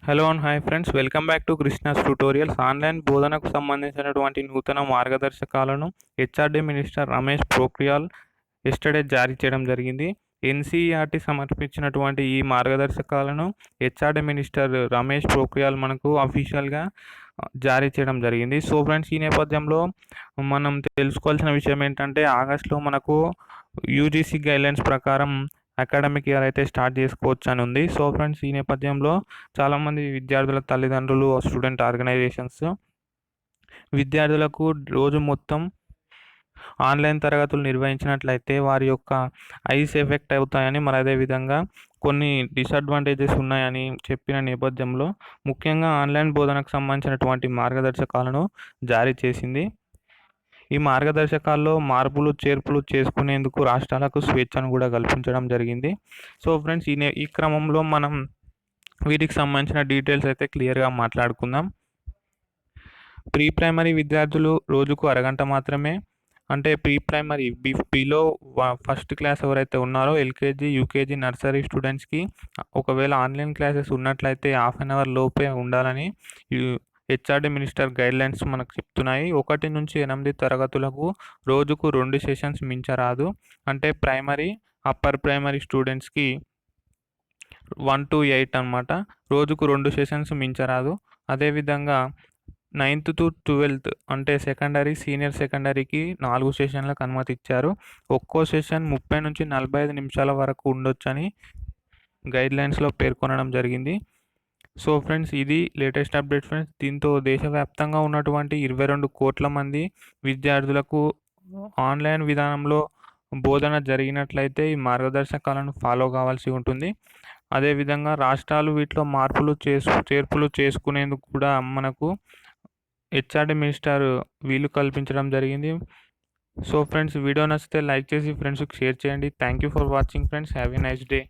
Hello and hi friends, welcome back to Krishna's tutorials. Online బోధనకు సంబంధించినటువంటి నూతన మార్గదర్శకాలను HRD minister Ramesh Pokhriyal yesterday జారీ చేయడం జరిగింది. ఎన్సీఈఆర్టీ సమర్పించినటువంటి ఈ మార్గదర్శకాలను హెచ్ఆర్డి మినిస్టర్ రమేష్ పోఖ్రియాల్ మనకు అఫీషియల్గా జారీ చేయడం జరిగింది. సో ఫ్రెండ్స్, ఈ నేపథ్యంలో మనం తెలుసుకోవాల్సిన విషయం ఏంటంటే, ఆగస్టులో మనకు యూజీసీ గైడ్లైన్స్ ప్రకారం అకాడమిక్ ఇయర్ అయితే స్టార్ట్ చేసుకోవచ్చు అని ఉంది. సో ఫ్రెండ్స్, ఈ నేపథ్యంలో చాలామంది విద్యార్థుల తల్లిదండ్రులు, స్టూడెంట్ ఆర్గనైజేషన్స్ విద్యార్థులకు రోజు మొత్తం ఆన్లైన్ తరగతులు నిర్వహించినట్లయితే వారి యొక్క ఐస్ ఎఫెక్ట్ అవుతాయని, మరి అదేవిధంగా కొన్ని డిసడ్వాంటేజెస్ ఉన్నాయని చెప్పిన నేపథ్యంలో ముఖ్యంగా ఆన్లైన్ బోధనకు సంబంధించినటువంటి మార్గదర్శకాలను జారీ చేసింది. ఈ మార్గదర్శకాల్లో మార్పులు చేర్పులు చేసుకునేందుకు రాష్ట్రాలకు స్వేచ్ఛను కూడా కల్పించడం జరిగింది. సో ఫ్రెండ్స్, ఈ క్రమంలో మనం వీటికి సంబంధించిన డీటెయిల్స్ అయితే క్లియర్గా మాట్లాడుకుందాం. ప్రీ ప్రైమరీ విద్యార్థులు రోజుకు అరగంట మాత్రమే, అంటే pre primary below first class ఎవరైతే ఉన్నారో ఎల్కేజీ, యూకేజీ, నర్సరీ స్టూడెంట్స్కి ఒకవేళ ఆన్లైన్ క్లాసెస్ ఉన్నట్లయితే హాఫ్ అన్ అవర్ లోపే ఉండాలని హెచ్ఆర్డి మినిస్టర్ గైడ్లైన్స్ మనకు చెప్తున్నాయి. 1 నుంచి 8 తరగతులకు రోజుకు 2 సెషన్స్ మించరాదు. అంటే ప్రైమరీ, అప్పర్ ప్రైమరీ స్టూడెంట్స్కి 1 to 8 అనమాట. రోజుకు 2 సెషన్స్ మించరాదు. అదేవిధంగా 9th to 12th అంటే సెకండరీ, సీనియర్ సెకండరీకి 4 సెషన్లకు అనుమతి ఇచ్చారు. ఒక్కో సెషన్ 30 నుంచి 45 నిమిషాల వరకు ఉండొచ్చని గైడ్లైన్స్లో పేర్కొనడం జరిగింది. సో ఫ్రెండ్స్, ఇది లేటెస్ట్ అప్డేట్ ఫ్రెండ్స్. దీంతో దేశవ్యాప్తంగా ఉన్నటువంటి 22 కోట్ల మంది విద్యార్థులకు ఆన్లైన్ విధానంలో బోధన జరిగినట్లయితే ఈ మార్గదర్శకాలను ఫాలో కావాల్సి ఉంటుంది. అదేవిధంగా రాష్ట్రాలు వీటిలో మార్పులు చేర్పులు చేసుకునేందుకు కూడా మనకు హెచ్ఆర్డి మినిస్టర్ వీలు కల్పించడం జరిగింది. సో ఫ్రెండ్స్, వీడియో నచ్చితే లైక్ చేసి ఫ్రెండ్స్కి షేర్ చేయండి. Thank you for watching friends. Have a nice day.